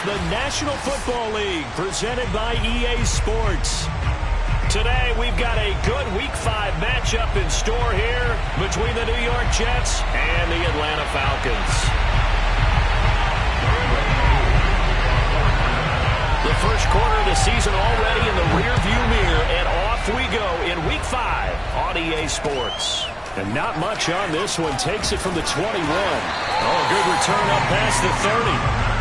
the National Football League, presented by EA Sports. Today, we've got a good Week 5 matchup in store here between the New York Jets and the Atlanta Falcons. The first quarter of the season already in the rearview mirror, and off we go in Week 5 on EA Sports. And not much on this one. Takes it from the 21. Oh, good return up past the 30.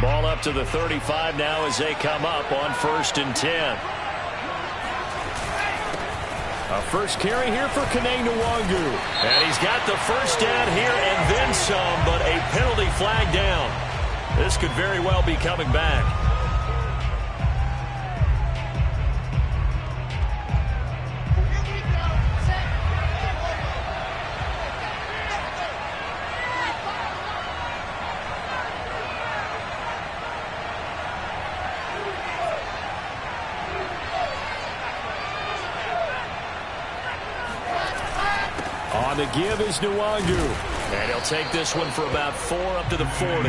Ball up to the 35 now as they come up on 1st and 10. A first carry here for Kene Nwangwu. And he's got the first down here and then some, but a penalty flag down. This could very well be coming back. On the give is Nwangwu. And he'll take this one for about 4 up to the 40.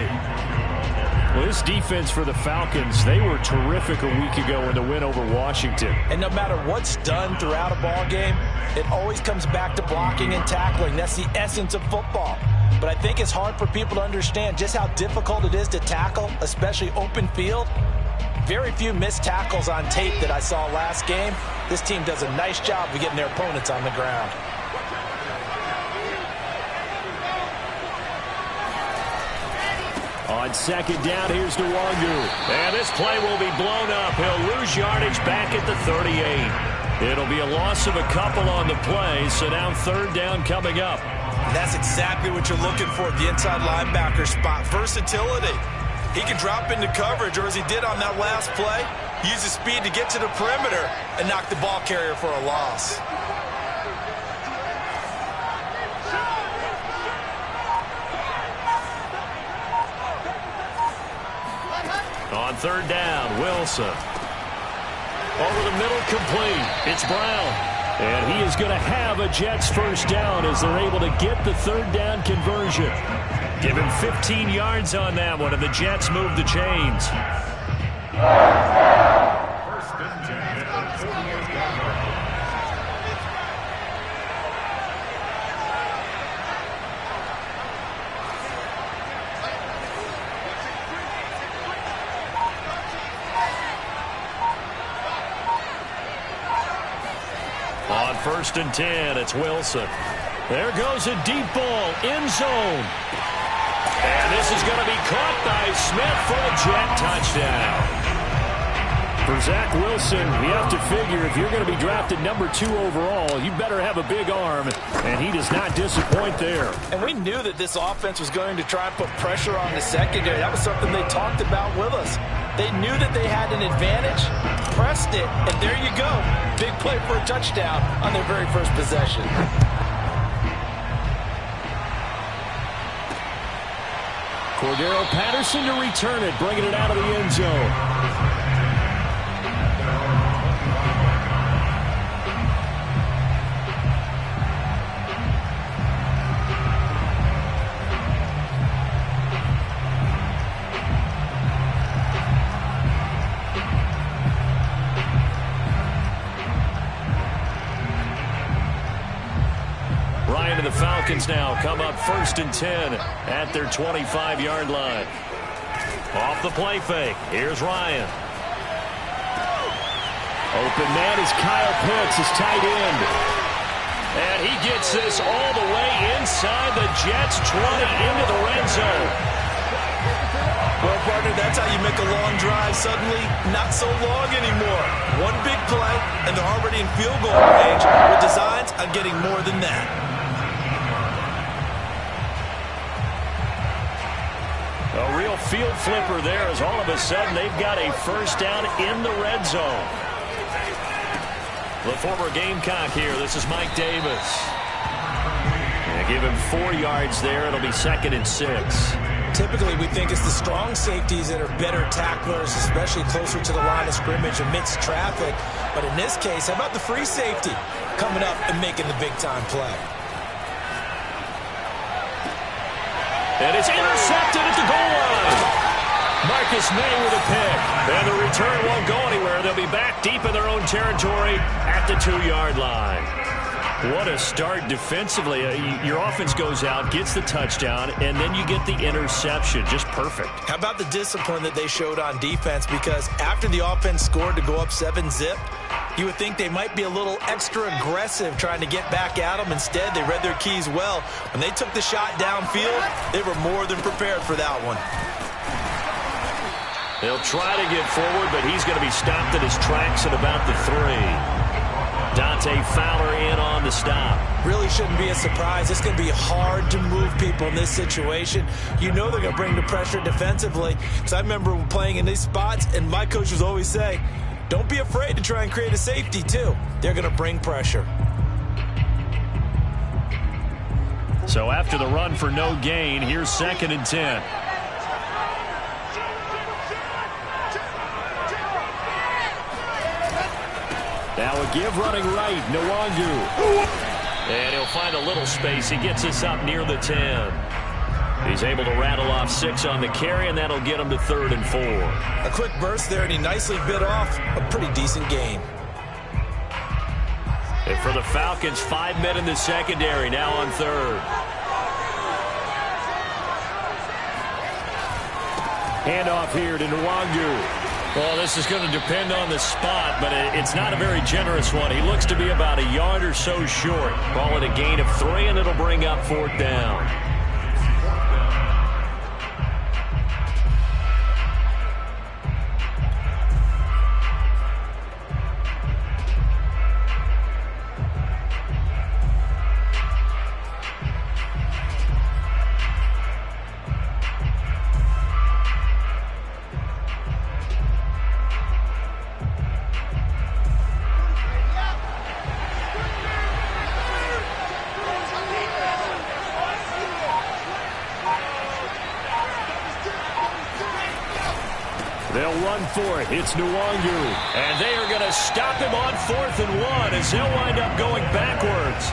Well, this defense for the Falcons, they were terrific a week ago in the win over Washington. And no matter what's done throughout a ball game, it always comes back to blocking and tackling. That's the essence of football. But I think it's hard for people to understand just how difficult it is to tackle, especially open field. Very few missed tackles on tape that I saw last game. This team does a nice job of getting their opponents on the ground. On 2nd down, here's Nwangwu. And this play will be blown up. He'll lose yardage back at the 38. It'll be a loss of a couple on the play, so now 3rd down coming up. And that's exactly what you're looking for at the inside linebacker spot. Versatility. He can drop into coverage, or as he did on that last play, use his speed to get to the perimeter and knock the ball carrier for a loss. On 3rd down, Wilson. Over the middle, complete. It's Brown. And he is going to have a Jets first down as they're able to get the 3rd down conversion. Give him 15 yards on that one, and the Jets move the chains. On 1st and 10, it's Wilson. There goes a deep ball, end zone. And this is going to be caught by Smith for a Jet touchdown. For Zach Wilson, you have to figure if you're going to be drafted number 2 overall, you better have a big arm, and he does not disappoint there. And we knew that this offense was going to try and put pressure on the secondary. That was something they talked about with us. They knew that they had an advantage, pressed it, and there you go. Big play for a touchdown on their very first possession. Cordero Patterson to return it, bringing it out of the end zone. Ryan and the Falcons now come up 1st and 10 at their 25-yard line. Off the play fake. Here's Ryan. Open man is Kyle Pitts, his tight end. And he gets this all the way inside the Jets' 20 into the red zone. Well, partner, that's how you make a long drive suddenly not so long anymore. One big play, and they're already in field goal range with designs on getting more than that. A real field flipper there as all of a sudden they've got a first down in the red zone. The former Gamecock here. This is Mike Davis. give him 4 yards there. It'll be 2nd and 6. Typically, we think it's the strong safeties that are better tacklers, especially closer to the line of scrimmage amidst traffic. But in this case, how about the free safety coming up and making the big-time play? And it's intercepted at the goal line. Marcus May with a pick. And the return won't go anywhere. They'll be back deep in their own territory at the 2-yard line. What a start defensively. Your offense goes out, gets the touchdown, and then you get the interception. Just perfect. How about the discipline that they showed on defense? Because after the offense scored to go up 7-zip, you would think they might be a little extra aggressive trying to get back at them. Instead, they read their keys well. When they took the shot downfield, they were more than prepared for that one. They'll try to get forward, but he's going to be stopped in his tracks at about the 3. Dante Fowler in on the stop. Really shouldn't be a surprise. It's going to be hard to move people in this situation. You know they're going to bring the pressure defensively. Because I remember playing in these spots, and my coach would always say, don't be afraid to try and create a safety, too. They're going to bring pressure. So after the run for no gain, here's 2nd and 10. Now a give running right, Nwangu. And he'll find a little space. He gets us up near the 10. He's able to rattle off 6 on the carry, and that'll get him to 3rd and 4. A quick burst there, and he nicely bit off a pretty decent gain. And for the Falcons, 5 men in the secondary, now on 3rd. Handoff here to Nwangu. Well, this is going to depend on the spot, but it's not a very generous one. He looks to be about a yard or so short. Call it a gain of 3, and it'll bring up 4th down. They'll run for it. It's Nwangu. And they are going to stop him on 4th and 1 as he'll wind up going backwards.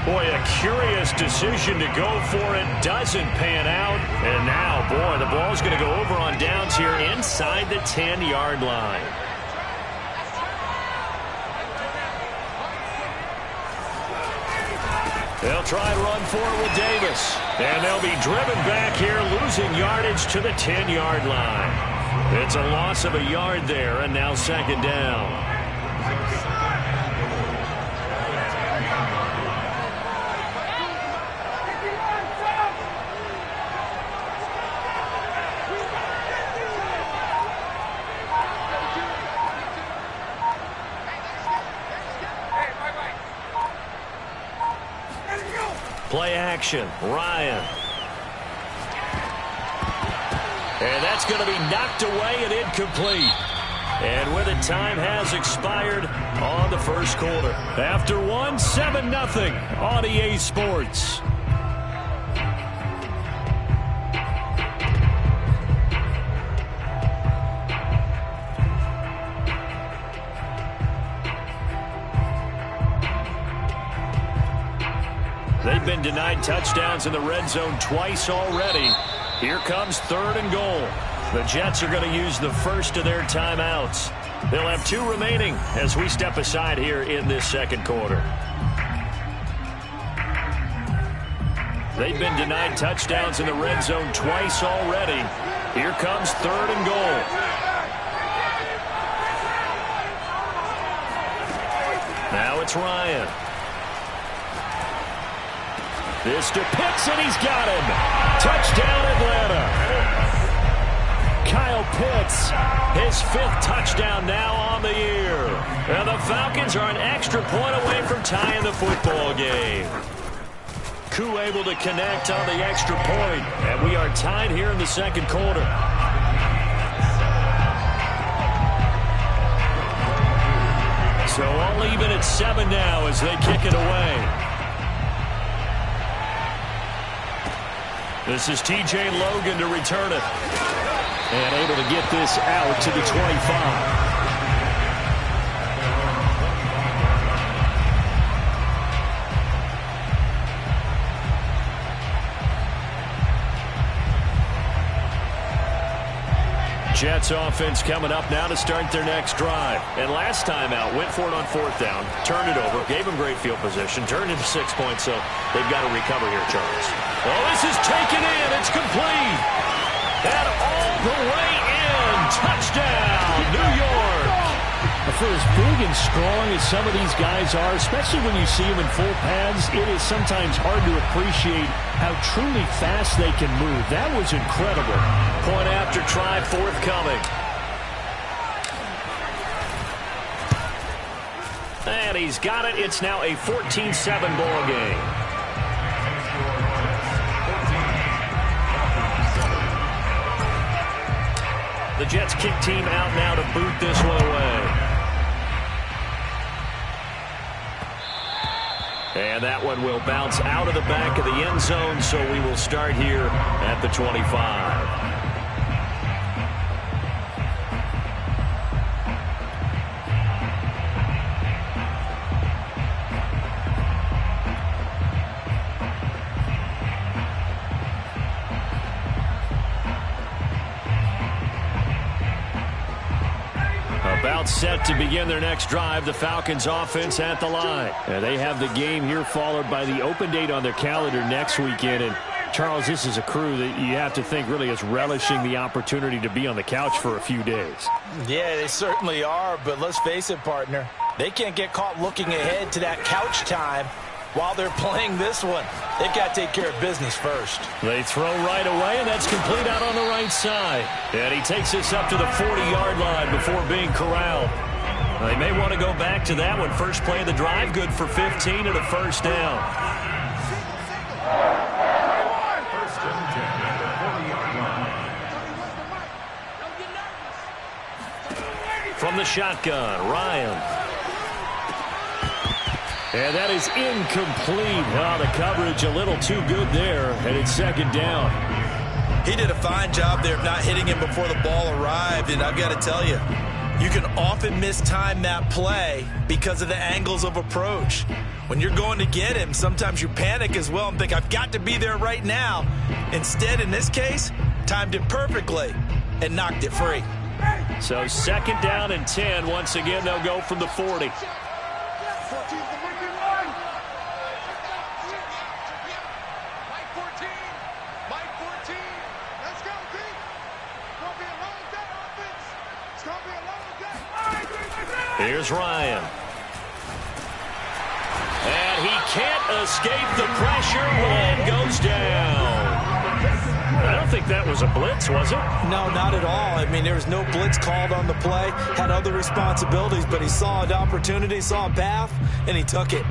Boy, a curious decision to go for it. Doesn't pan out. And now, boy, the ball's going to go over on downs here inside the 10-yard line. They'll try and run for it with Davis. And they'll be driven back here, losing yardage to the 10-yard line. It's a loss of a yard there, and now 2nd down. Play action, Ryan. And that's going to be knocked away and incomplete. And with it, time has expired on the first quarter. After 1, 7-0 on EA Sports. They've been denied touchdowns in the red zone twice already. Here comes 3rd and goal. The Jets are going to use the first of their timeouts. They'll have 2 remaining as we step aside here in this second quarter. They've been denied touchdowns in the red zone twice already. Here comes 3rd and goal. Now it's Ryan. This to Pitts, and he's got him. Touchdown, Atlanta. Kyle Pitts, his 5th touchdown now on the year. And the Falcons are an extra point away from tying the football game. Koo able to connect on the extra point, and we are tied here in the second quarter. So all even at 7 now as they kick it away. This is T.J. Logan to return it. And able to get this out to the 25. Jets offense coming up now to start their next drive. And last time out, went for it on 4th down, turned it over, gave them great field position, turned into 6 points, so they've got to recover here, Charles. Oh, this is taken in. It's complete. And all the way in. Touchdown, New York. For as big and strong as some of these guys are, especially when you see them in full pads, it is sometimes hard to appreciate how truly fast they can move. That was incredible. Point after try forthcoming. And he's got it. It's now a 14-7 ball game. The Jets kick team out now to boot this one away. And that one will bounce out of the back of the end zone, so we will start here at the 25. About set to begin their next drive. The Falcons offense at the line. And they have the game here followed by the open date on their calendar next weekend. And Charles, this is a crew that you have to think really is relishing the opportunity to be on the couch for a few days. Yeah, they certainly are. But let's face it, partner. They can't get caught looking ahead to that couch time while they're playing this one. They've got to take care of business first. They throw right away, and that's complete out on the right side. And he takes this up to the 40-yard line before being corralled. They may want to go back to that one. First play of the drive, good for 15 and a first down. From the shotgun, Ryan. And that is incomplete. Oh, the coverage a little too good there, and it's 2nd down. He did a fine job there of not hitting him before the ball arrived, and I've got to tell you, you can often mistime that play because of the angles of approach. When you're going to get him, sometimes you panic as well and think, I've got to be there right now. Instead, in this case, timed it perfectly and knocked it free. So 2nd down and 10. Once again, they'll go from the 40. Here's Ryan. And he can't escape the pressure. Ryan goes down. I don't think that was a blitz, was it? No, not at all. I mean, there was no blitz called on the play. Had other responsibilities, but he saw an opportunity, saw a path, and he took it.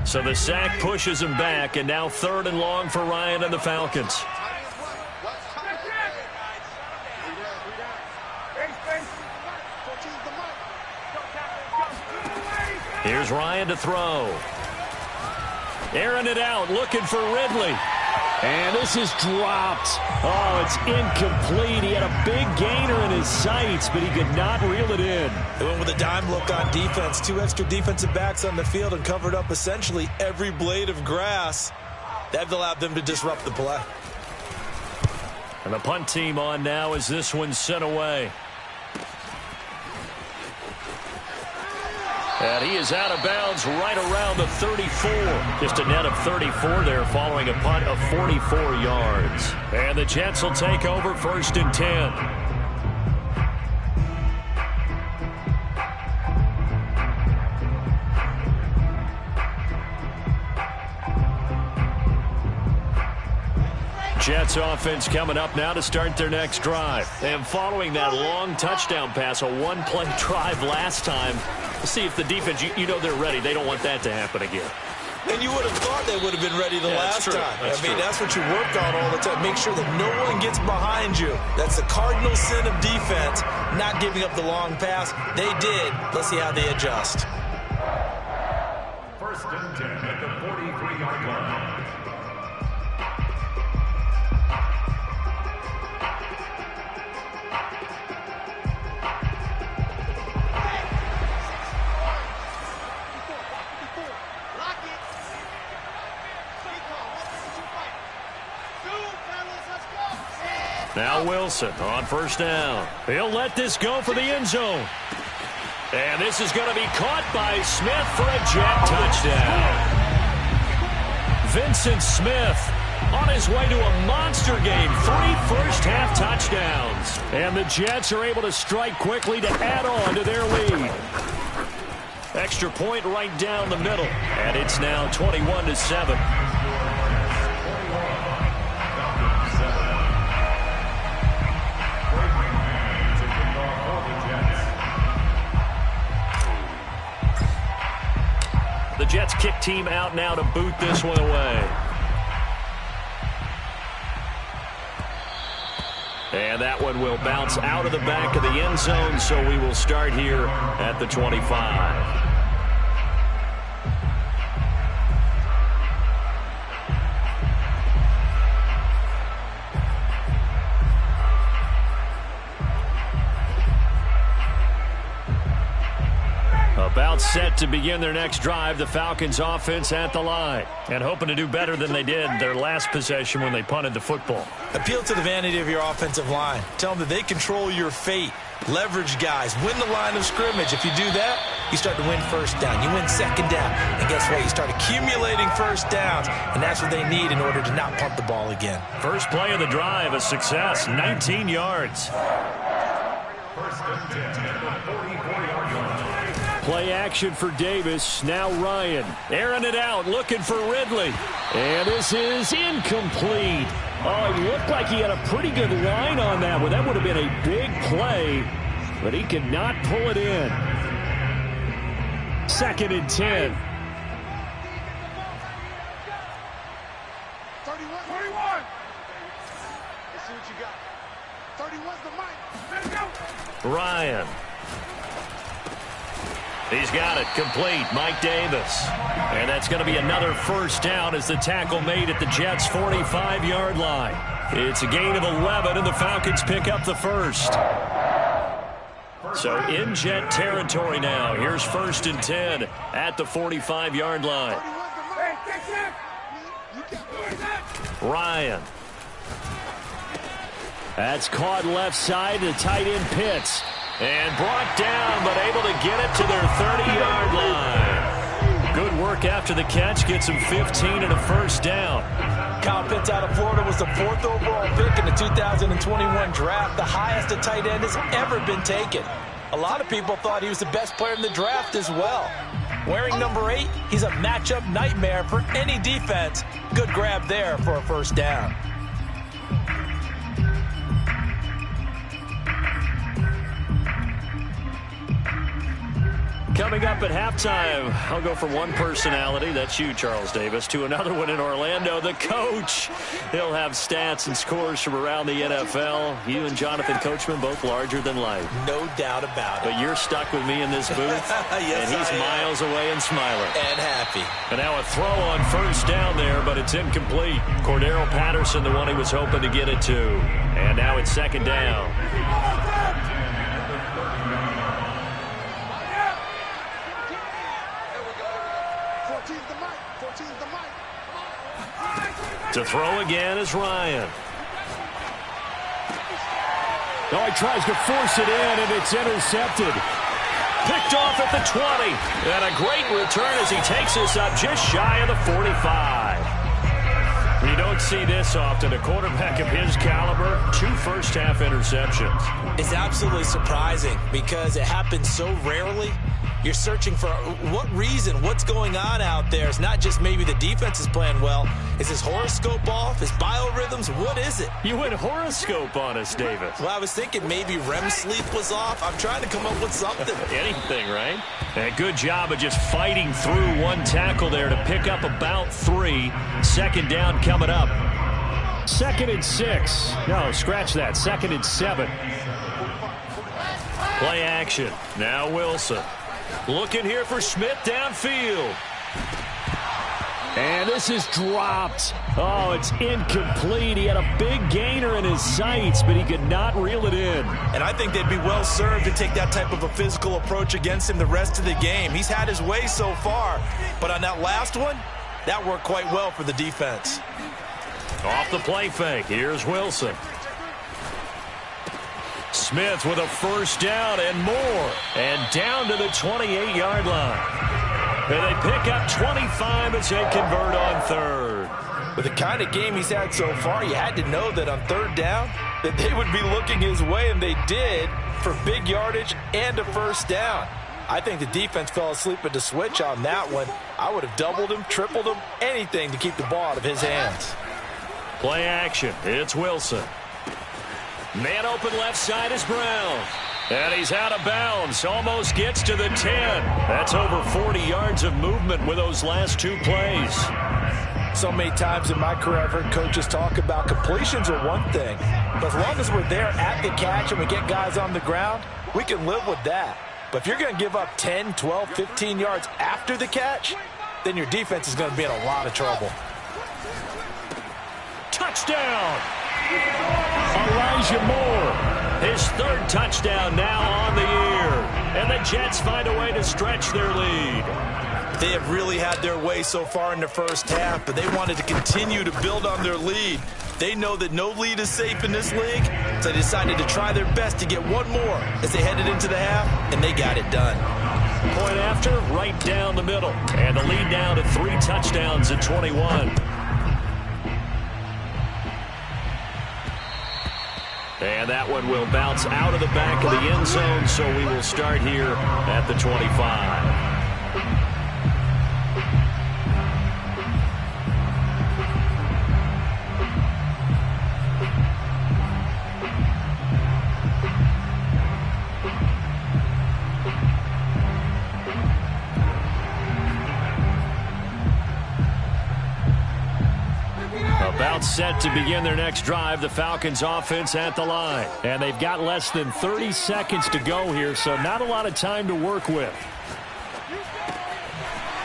So the sack pushes him back, and now 3rd and long for Ryan and the Falcons. Here's Ryan to throw. Airing it out, looking for Ridley. And this is dropped. Oh, it's incomplete. He had a big gainer in his sights, but he could not reel it in. They went with a dime look on defense. 2 extra defensive backs on the field and covered up essentially every blade of grass. That allowed them to disrupt the play. And the punt team on now as this one's sent away. And he is out of bounds right around the 34. Just a net of 34 there following a punt of 44 yards. And the Jets will take over 1st and 10. Jets offense coming up now to start their next drive. And following that long touchdown pass, a one-play drive last time, let's see if the defense, you know they're ready. They don't want that to happen again. And you would have thought they would have been ready the last time. That's what you work on all the time. Make sure that no one gets behind you. That's the cardinal sin of defense, not giving up the long pass. They did. Let's see how they adjust. First and 10 at the 43-yard line. Now Wilson on first down. He'll let this go for the end zone. And this is going to be caught by Smith for a Jet touchdown. Vincent Smith on his way to a monster game. 3 first-half touchdowns. And the Jets are able to strike quickly to add on to their lead. Extra point right down the middle. And it's now 21-7. The Jets kick team out now to boot this one away. And that one will bounce out of the back of the end zone, so we will start here at the 25. About set to begin their next drive, the Falcons offense at the line. And hoping to do better than they did their last possession when they punted the football. Appeal to the vanity of your offensive line. Tell them that they control your fate. Leverage guys. Win the line of scrimmage. If you do that, you start to win first down. You win second down. And guess what? You start accumulating first downs. And that's what they need in order to not punt the ball again. First play of the drive, a success. 19 yards. First and 10 at the 44-yard line. Play action for Davis. Now Ryan. Airing it out, looking for Ridley. And this is incomplete. Oh, it looked like he had a pretty good line on that one. That would have been a big play, but he could not pull it in. 2nd and 10. 31. Let's see what you got. 31's the mic. Let's go. Ryan. He's got it complete. Mike Davis. And that's going to be another first down as the tackle made at the Jets' 45-yard line. It's a gain of 11, and the Falcons pick up the first. So in Jet territory now. Here's 1st and 10 at the 45-yard line. Ryan. That's caught left side. The tight end Pitts. And brought down, but able to get it to their 30-yard line. Good work after the catch. Gets him 15 and a first down. Kyle Pitts out of Florida was the 4th overall pick in the 2021 draft, the highest a tight end has ever been taken. A lot of people thought he was the best player in the draft as well. Wearing number 8, he's a matchup nightmare for any defense. Good grab there for a first down. Coming up at halftime, I'll go from one personality, that's you, Charles Davis, to another one in Orlando, the coach. He'll have stats and scores from around the NFL. You and Jonathan Coachman, both larger than life. No doubt about it. But you're stuck with me in this booth, yes, and he's miles away and smiling. And happy. And now a throw on first down there, but it's incomplete. Cordero Patterson, the one he was hoping to get it to. And now it's 2nd down. To throw again is Ryan. Oh, he tries to force it in, and it's intercepted. Picked off at the 20. And a great return as he takes us up just shy of the 45. You don't see this often. A quarterback of his caliber, 2 first-half interceptions. It's absolutely surprising because it happens so rarely. You're searching for what reason, what's going on out there. It's not just maybe the defense is playing well. Is his horoscope off? His biorhythms? What is it? You went horoscope on us, Davis. Well, I was thinking maybe REM sleep was off. I'm trying to come up with something. Anything, right? And a good job of just fighting through one tackle there to pick up about 3. Second down coming up. 2nd and 6. No, scratch that. 2nd and 7. Play action. Now Wilson. Looking here for Smith downfield. And this is dropped. Oh, it's incomplete. He had a big gainer in his sights, but he could not reel it in. And I think they'd be well served to take that type of a physical approach against him the rest of the game. He's had his way so far, but on that last one, that worked quite well for the defense. Off the play fake. Here's Wilson. Smith with a first down and more. And down to the 28-yard line. And they pick up 25 as they convert on 3rd. With the kind of game he's had so far, you had to know that on 3rd down that they would be looking his way, and they did, for big yardage and a first down. I think the defense fell asleep at the switch on that one. I would have doubled him, tripled him, anything to keep the ball out of his hands. Play action. It's Wilson. Man open left side is Brown. And he's out of bounds. Almost gets to the 10. That's over 40 yards of movement with those last 2 plays. So many times in my career I've heard coaches talk about completions are one thing. But as long as we're there at the catch and we get guys on the ground, we can live with that. But if you're going to give up 10, 12, 15 yards after the catch, then your defense is going to be in a lot of trouble. Touchdown! Elijah Moore. His 3rd touchdown now on the year. And the Jets find a way to stretch their lead. They have really had their way so far in the first half, but they wanted to continue to build on their lead. They know that no lead is safe in this league, so they decided to try their best to get one more as they headed into the half, and they got it done. Point after, right down the middle. And the lead now to 3 touchdowns at 21. And that one will bounce out of the back of the end zone, so we will start here at the 25. About set to begin their next drive, the Falcons offense at the line. And they've got less than 30 seconds to go here, so not a lot of time to work with.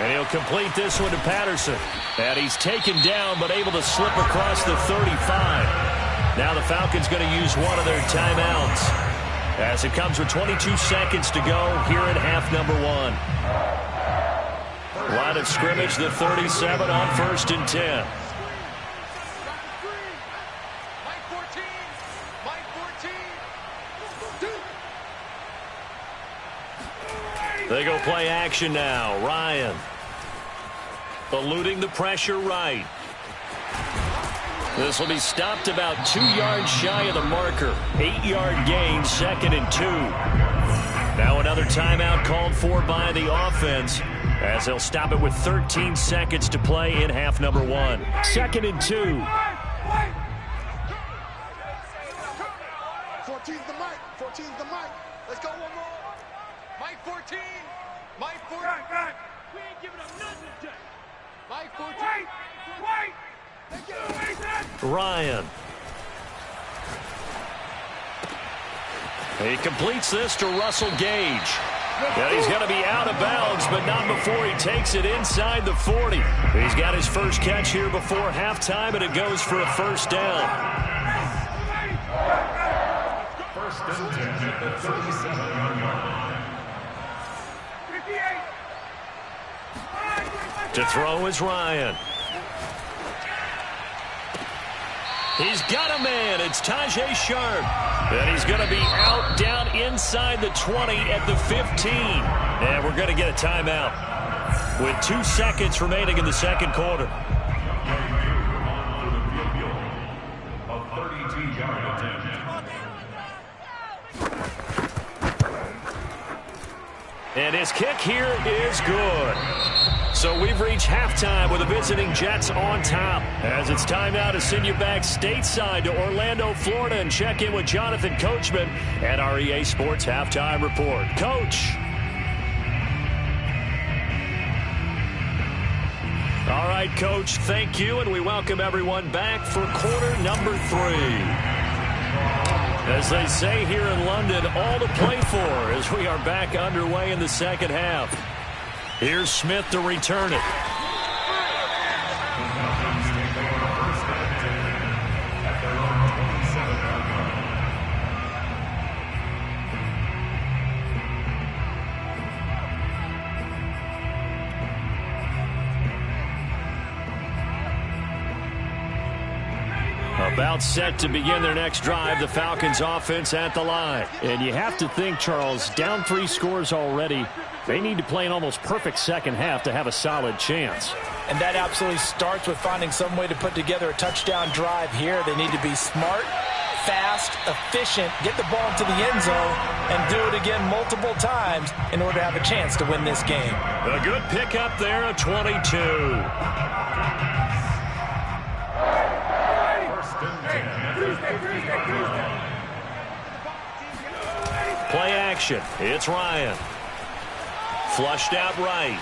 And he'll complete this one to Patterson. And he's taken down but able to slip across the 35. Now the Falcons going to use one of their timeouts as it comes with 22 seconds to go here in half number 1. Line of scrimmage, the 37 on 1st and 10. They go play action now. Ryan eluding the pressure right. This will be stopped about 2 yards shy of the marker. 8-yard gain, 2nd and 2. Now another timeout called for by the offense as they'll stop it with 13 seconds to play in half number 1. 2nd and 2. 14's the mic. 14's the mic. Let's go one more. Mike 14. Mike 14. We ain't giving up nothing today. Mike 14. Wait. Ryan. He completes this to Russell Gage. And he's going to be out of bounds, but not before he takes it inside the 40. He's got his first catch here before halftime, and it goes for a first down. First and 10 at the 37-yard line. To throw is Ryan. He's got a man. It's Tajae Sharpe. And he's going to be out down inside the 20 at the 15. And we're going to get a timeout with 2 seconds remaining in the second quarter. A 32-yard attempt. And his kick here is good. So we've reached halftime with the visiting Jets on top. As it's time now to send you back stateside to Orlando, Florida, and check in with Jonathan Coachman at our EA Sports Halftime Report. Coach. All right, Coach, thank you, and we welcome everyone back for quarter number 3. As they say here in London, all to play for as we are back underway in the second half. Here's Smith to return it. About set to begin their next drive, the Falcons offense at the line. And you have to think, Charles, down 3 scores already. They need to play an almost perfect second half to have a solid chance. And that absolutely starts with finding some way to put together a touchdown drive here. They need to be smart, fast, efficient, get the ball into the end zone, and do it again multiple times in order to have a chance to win this game. A good pickup there at 22. Play action. It's Ryan. Flushed out right.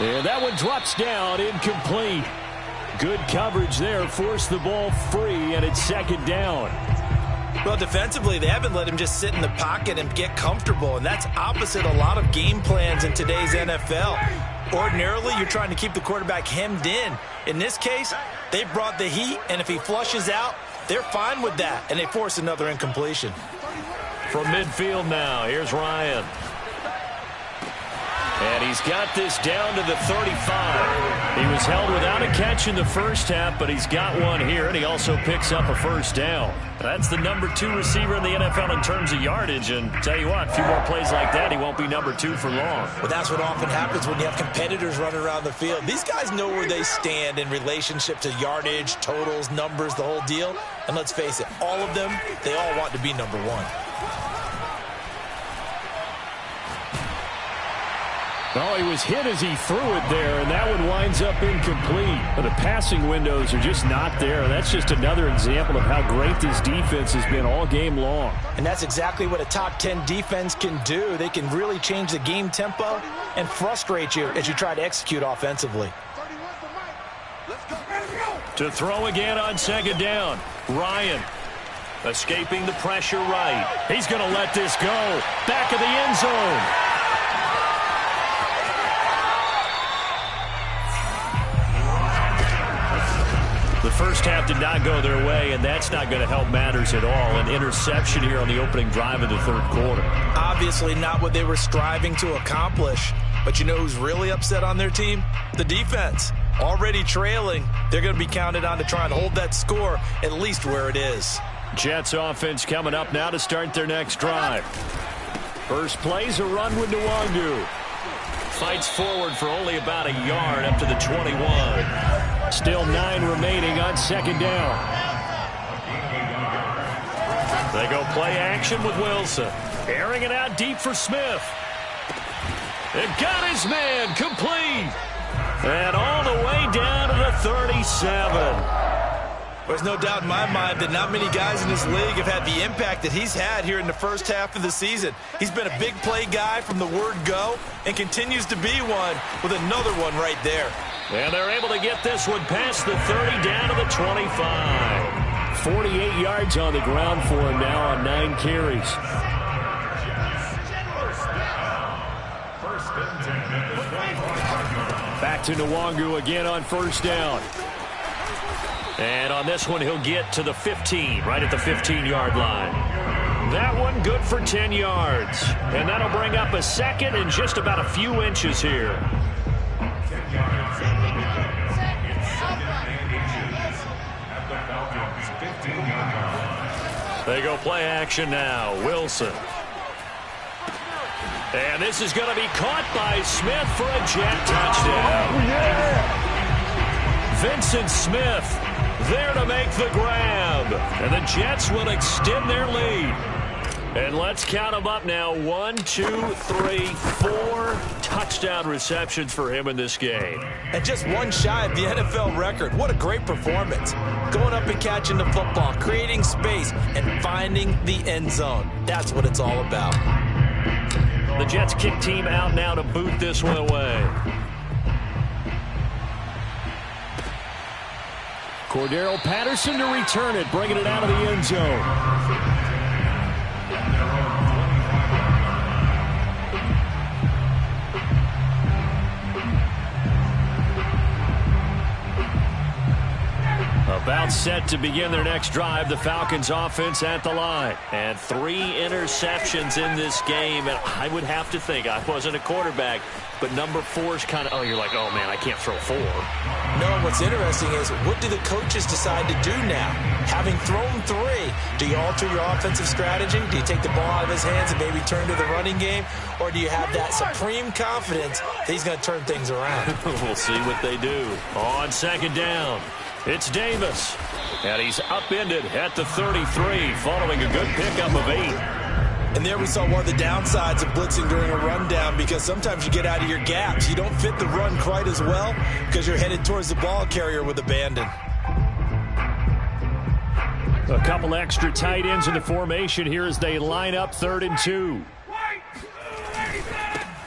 And that one drops down, incomplete. Good coverage there, forced the ball free, and it's second down. Well, defensively, they haven't let him just sit in the pocket and get comfortable, and that's opposite a lot of game plans in today's NFL. Ordinarily, you're trying to keep the quarterback hemmed in. In this case, they brought the heat, and if he flushes out, they're fine with that, and they force another incompletion. From midfield now, here's Ryan. And he's got this down to the 35. He was held without a catch in the first half, but he's got one here, and he also picks up a first down. That's the number 2 receiver in the NFL in terms of yardage, and tell you what, a few more plays like that, he won't be number 2 for long. Well, that's what often happens when you have competitors running around the field. These guys know where they stand in relationship to yardage, totals, numbers, the whole deal. And let's face it, all of them, they all want to be number 1. Oh, he was hit as he threw it there, and that one winds up incomplete. But the passing windows are just not there. That's just another example of how great this defense has been all game long. And that's exactly what a top 10 defense can do. They can really change the game tempo and frustrate you as you try to execute offensively. To throw again on second down, Ryan. Escaping the pressure right. He's going to let this go. Back of the end zone. The first half did not go their way, and that's not going to help matters at all. An interception here on the opening drive of the third quarter. Obviously not what they were striving to accomplish. But you know who's really upset on their team? The defense. Already trailing, they're going to be counted on to try and hold that score at least where it is. Jets offense coming up now to start their next drive. First play's a run with Nwangu. Fights forward for only about a yard up to the 21. Still 9 remaining on second down. They go play action with Wilson. Airing it out deep for Smith. It got his man complete. And all the way down to the 37. There's no doubt in my mind that not many guys in this league have had the impact that he's had here in the first half of the season. He's been a big play guy from the word go and continues to be one with another one right there. And they're able to get this one past the 30 down to the 25. 48 yards on the ground for him now on 9 carries. Back to Nwangu again on first down. And on this one, he'll get to the 15, right at the 15-yard line. That one good for 10 yards. And that'll bring up a second and just about a few inches here. They go play action now. Wilson. And this is going to be caught by Smith for a Jet touchdown. Vincent Smith there to make the grab. And the Jets will extend their lead. And let's count them up now. 1, 2, 3, 4 touchdown receptions for him in this game. And just one shy of the NFL record. What a great performance. Going up and catching the football, creating space, and finding the end zone. That's what it's all about. The Jets kick team out now to boot this one away. Cordero Patterson to return it, bringing it out of the end zone. About set to begin their next drive, the Falcons offense at the line. And 3 interceptions in this game, and I would have to think, I wasn't a quarterback, but number 4 is kind of, oh, you're like, oh, man, I can't throw 4. No, what's interesting is, what do the coaches decide to do now? Having thrown 3, do you alter your offensive strategy? Do you take the ball out of his hands and maybe turn to the running game? Or do you have that supreme confidence that he's going to turn things around? We'll see what they do. On second down, it's Davis. And he's upended at the 33 following a good pickup of 8. And there we saw one of the downsides of blitzing during a rundown, because sometimes you get out of your gaps. You don't fit the run quite as well because you're headed towards the ball carrier with abandon. A couple extra tight ends in the formation here as they line up 3rd and 2.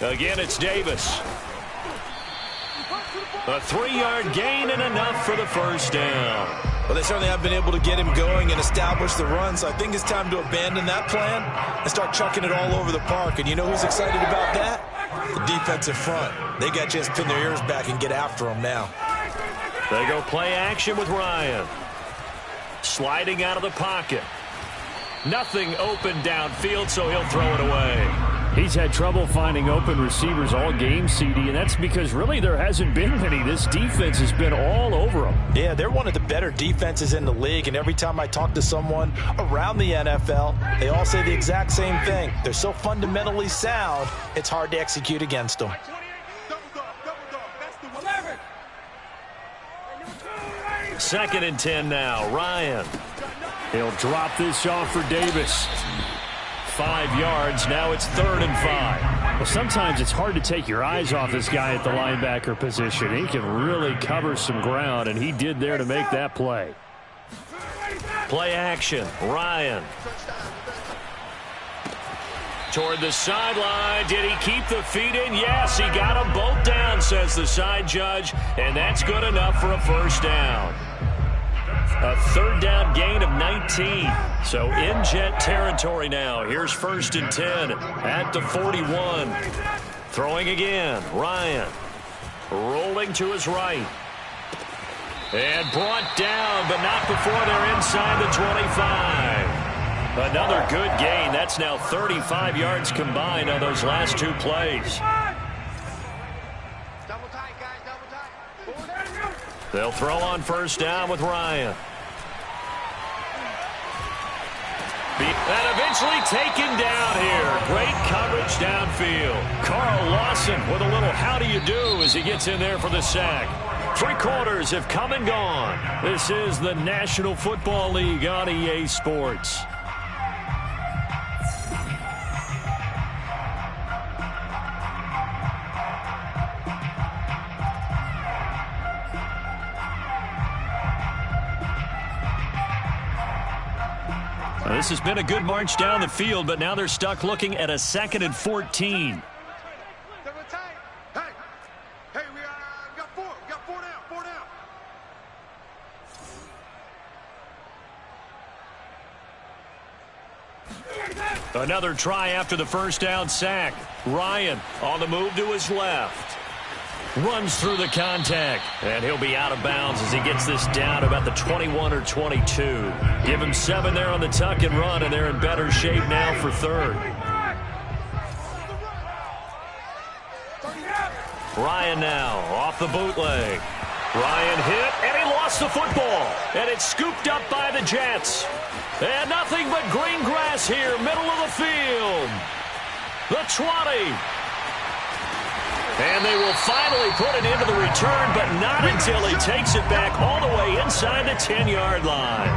Again, it's Davis. A 3-yard gain and enough for the first down. Well, they certainly have been able to get him going and establish the run, so I think it's time to abandon that plan and start chucking it all over the park. And you know who's excited about that? The defensive front. They got to just pin their ears back and get after him now. They go play action with Ryan. Sliding out of the pocket. Nothing open downfield, so he'll throw it away. He's had trouble finding open receivers all game, CD, and that's because really there hasn't been many. This defense has been all over them. Yeah, they're one of the better defenses in the league, and every time I talk to someone around the NFL, they all say the exact same thing. They're so fundamentally sound, it's hard to execute against them. 2nd and 10 now. Ryan. He'll drop this off for Davis. 5 yards. Now it's 3rd and 5. Well, sometimes it's hard to take your eyes off this guy at the linebacker position. He can really cover some ground, and he did there to make that play. Play action. Ryan. Toward the sideline. Did he keep the feet in? Yes, he got them both down, says the side judge, and that's good enough for a first down. A 3rd down gain of 19. So in Jet territory now. Here's 1st and 10 at the 41. Throwing again. Ryan. Rolling to his right. And brought down, but not before they're inside the 25. Another good gain. That's now 35 yards combined on those last 2 plays. They'll throw on 1st down with Ryan. And eventually taken down here. Great coverage downfield. Carl Lawson with a little how do you do as he gets in there for the sack. 3 quarters have come and gone. This is the National Football League on EA Sports. This has been a good march down the field, but now they're stuck looking at a 2nd and 14. Hey, we got 4. We got 4 down. 4 down. Another try after the 1st down sack. Ryan on the move to his left. Runs through the contact, and he'll be out of bounds as he gets this down about the 21 or 22. Give him 7 there on the tuck and run, and they're in better shape now for 3rd. Ryan now off the bootleg. Ryan hit, and he lost the football. And it's scooped up by the Jets. And nothing but green grass here, middle of the field. The 20. And they will finally put it into the return, but not until he takes it back all the way inside the 10-yard line.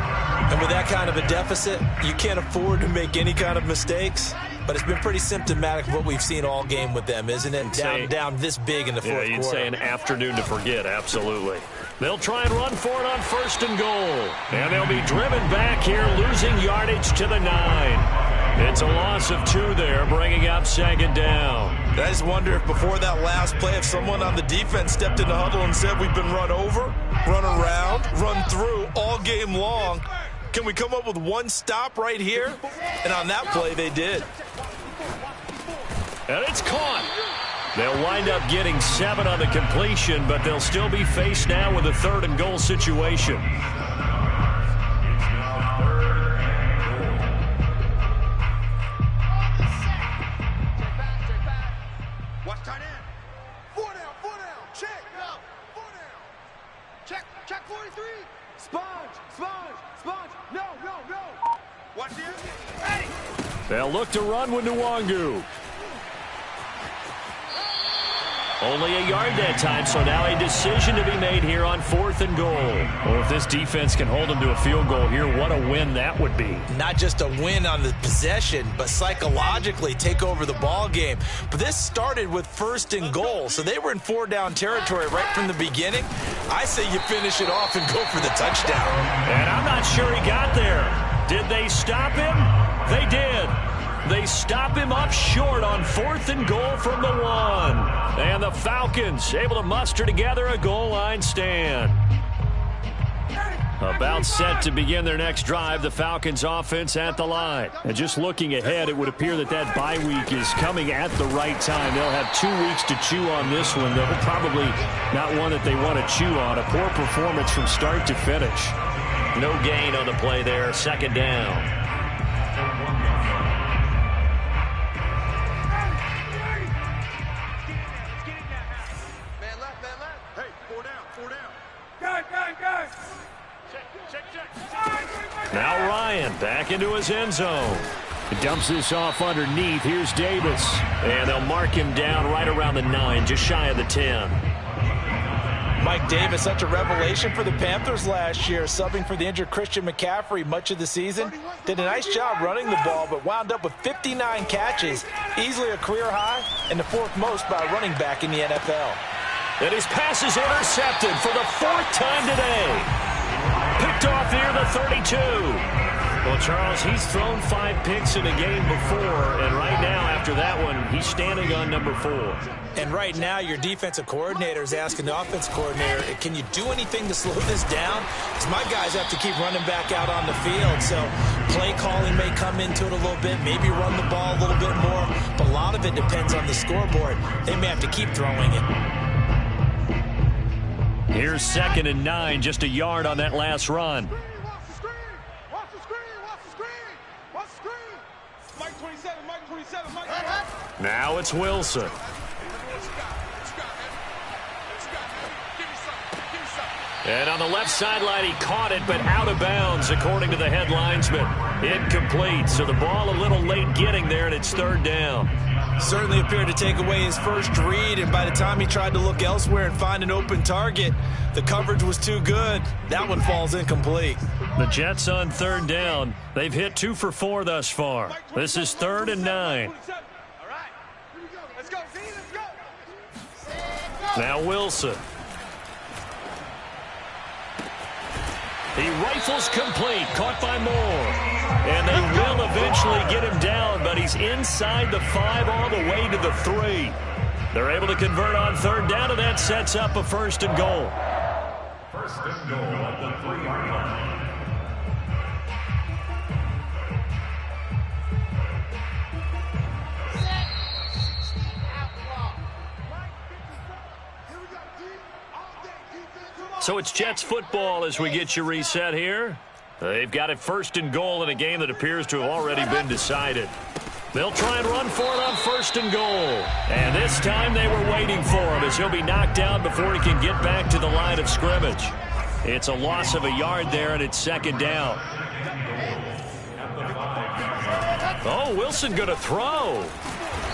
And with that kind of a deficit, you can't afford to make any kind of mistakes. But it's been pretty symptomatic of what we've seen all game with them, isn't it? Down this big in the fourth quarter. Yeah, you'd say an afternoon to forget, absolutely. They'll try and run for it on 1st and goal. And they'll be driven back here, losing yardage to the 9. It's a loss of 2 there, bringing up 2nd down. I just wonder if before that last play, if someone on the defense stepped in the huddle and said, we've been run over, run around, run through all game long. Can we come up with one stop right here? And on that play, they did. And it's caught. They'll wind up getting 7 on the completion, but they'll still be faced now with a 3rd and goal situation. Watch tight end. 4 down, 4 down. Check. 4 down. Check 43. Sponge. No. Watch here. Hey. They'll look to run with Nwangu. Only a yard that time, so now a decision to be made here on 4th and goal. Well, if this defense can hold them to a field goal here, what a win that would be. Not just a win on the possession, but psychologically take over the ball game. But this started with 1st and goal, so they were in 4-down territory right from the beginning. I say you finish it off and go for the touchdown. And I'm not sure he got there. Did they stop him? They did. They stop him up short on 4th and goal from the 1. And the Falcons able to muster together a goal line stand. About set to begin their next drive, the Falcons offense at the line. And just looking ahead, it would appear that bye week is coming at the right time. They'll have 2 weeks to chew on this one. They'll probably not one that they want to chew on. A poor performance from start to finish. No gain on the play there. 2nd down. Now Ryan back into his end zone. He dumps this off underneath. Here's Davis. And they'll mark him down right around the 9, just shy of the 10. Mike Davis, such a revelation for the Panthers last year, subbing for the injured Christian McCaffrey much of the season. Did a nice job running the ball, but wound up with 59 catches, easily a career high, and the 4th most by a running back in the NFL. And his pass is intercepted for the 4th time today. Picked off near the 32. Well, Charles, he's thrown 5 picks in a game before, and right now, after that one, he's standing on number 4. And right now, your defensive coordinator is asking the offensive coordinator, can you do anything to slow this down? Because my guys have to keep running back out on the field, so play calling may come into it a little bit, maybe run the ball a little bit more, but a lot of it depends on the scoreboard. They may have to keep throwing it. Here's 2nd and 9, just a yard on that last run. Watch the screen. Mike 27, Mike 27, Mike. Now it's Wilson. And on the left sideline, he caught it, but out of bounds, according to the head linesman. Incomplete, so the ball a little late getting there, and it's 3rd down. Certainly appeared to take away his first read, and by the time he tried to look elsewhere and find an open target, the coverage was too good. That one falls incomplete. The Jets on 3rd down. They've hit 2 for 4 thus far. This is 3rd and 9. All right, here we go. Let's go, Z, let's go. Now Wilson. He rifles complete, caught by Moore. And they will eventually get him down, but he's inside the 5 all the way to the 3. They're able to convert on 3rd down, and that sets up a 1st and goal. 1st and goal at the 3-yard line. So it's Jets football as we get you reset here. They've got it 1st and goal in a game that appears to have already been decided. They'll try and run for it on 1st and goal. And this time they were waiting for him as he'll be knocked down before he can get back to the line of scrimmage. It's a loss of a yard there, and it's 2nd down. Oh, Wilson going to throw.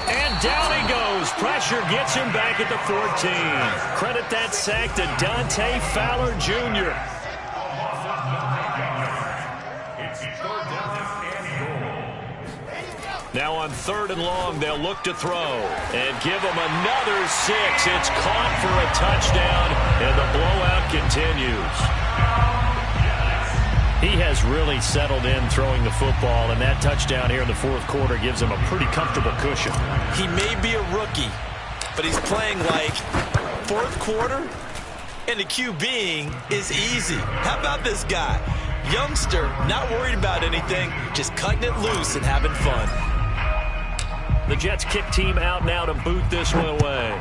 And down he goes. Pressure gets him back at the 14. Credit that sack to Dante Fowler Jr. Now on 3rd and long, they'll look to throw and give him another 6. It's caught for a touchdown, and the blowout continues. He has really settled in throwing the football, and that touchdown here in the 4th quarter gives him a pretty comfortable cushion. He may be a rookie, but he's playing like 4th quarter, and the QBing is easy. How about this guy? Youngster, not worried about anything, just cutting it loose and having fun. The Jets kick team out now to boot this one away.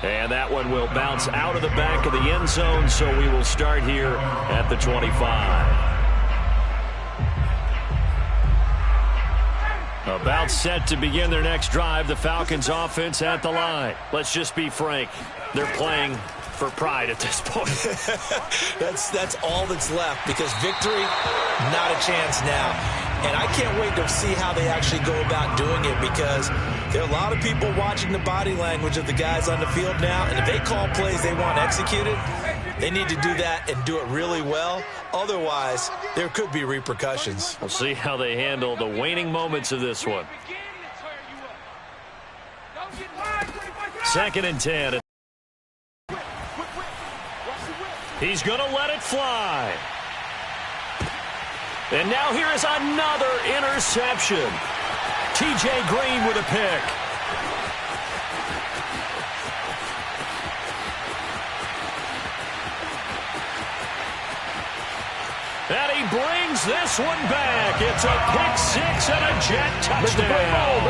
And that one will bounce out of the back of the end zone, so we will start here at the 25. About set to begin their next drive, the Falcons offense at the line. Let's just be frank, they're playing for pride at this point. That's all that's left, because victory, not a chance now. And I can't wait to see how they actually go about doing it, because there are a lot of people watching the body language of the guys on the field now, and if they call plays they want executed, they need to do that and do it really well. Otherwise, there could be repercussions. We'll see how they handle the waning moments of this one. 2nd and 10. He's going to let it fly. And now here is another interception. T.J. Green with a pick. And he brings this one back. It's a pick 6 and a Jet touchdown.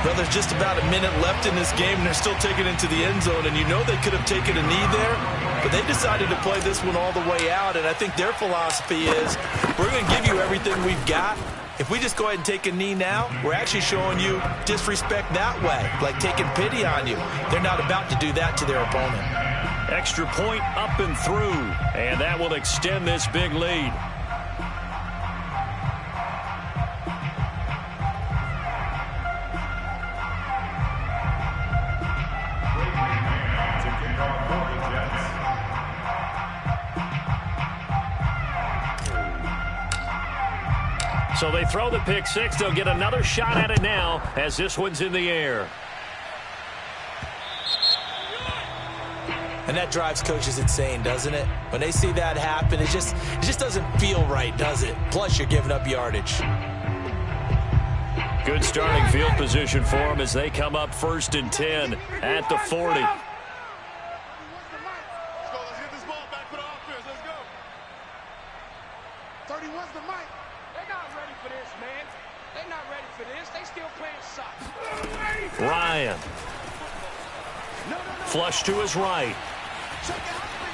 Well, there's just about a minute left in this game, and they're still taking it to the end zone. And you know they could have taken a knee there, but they decided to play this one all the way out. And I think their philosophy is, we're going to give you everything we've got. If we just go ahead and take a knee now, we're actually showing you disrespect that way, like taking pity on you. They're not about to do that to their opponent. Extra point up and through, and that will extend this big lead. So they throw the pick 6. They'll get another shot at it now as this one's in the air. And that drives coaches insane, doesn't it? When they see that happen, it just doesn't feel right, does it? Plus, you're giving up yardage. Good starting field position for them as they come up 1st and 10 at the 40. Let's go. Let's get this ball back for the offense. Let's go. 31's the mic. They're not ready for this, man. They're not ready for this. They still playing soccer. Ryan. Flush to his right.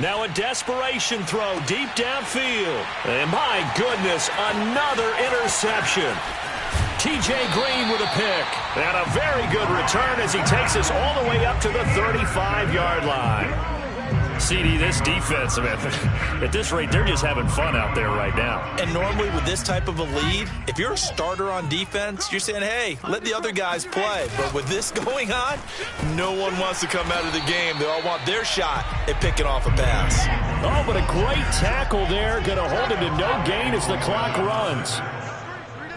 Now a desperation throw deep downfield. And my goodness, another interception. T.J. Green with a pick. And a very good return as he takes us all the way up to the 35-yard line. CD, this defense, man, at this rate, they're just having fun out there right now. And normally with this type of a lead, if you're a starter on defense, you're saying, hey, let the other guys play. But with this going on, no one wants to come out of the game. They all want their shot at picking off a pass. Oh, but a great tackle there. Going to hold him to no gain as the clock runs.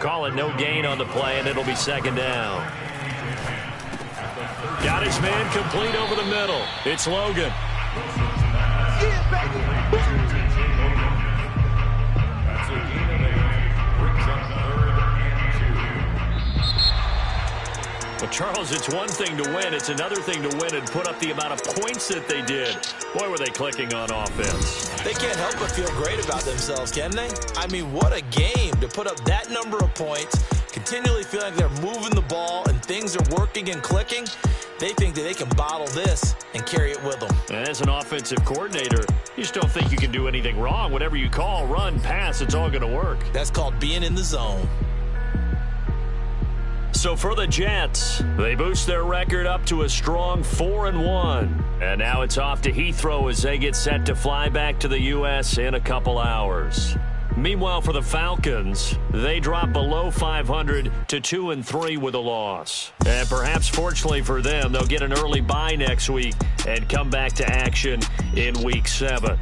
Call it no gain on the play, and it'll be 2nd down. Got his man complete over the middle. It's Logan. Well, Charles, it's one thing to win. It's another thing to win and put up the amount of points that they did. Boy, were they clicking on offense. They can't help but feel great about themselves, can they? I mean, what a game to put up that number of points, continually feeling they're moving the ball and things are working and clicking. They think that they can bottle this and carry it with them. And as an offensive coordinator, you just don't think you can do anything wrong. Whatever you call, run, pass, it's all going to work. That's called being in the zone. So for the Jets, they boost their record up to a strong 4-1. And now it's off to Heathrow as they get set to fly back to the U.S. in a couple hours. Meanwhile, for the Falcons, they drop below 500 to 2-3 with a loss. And perhaps fortunately for them, they'll get an early bye next week and come back to action in Week 7.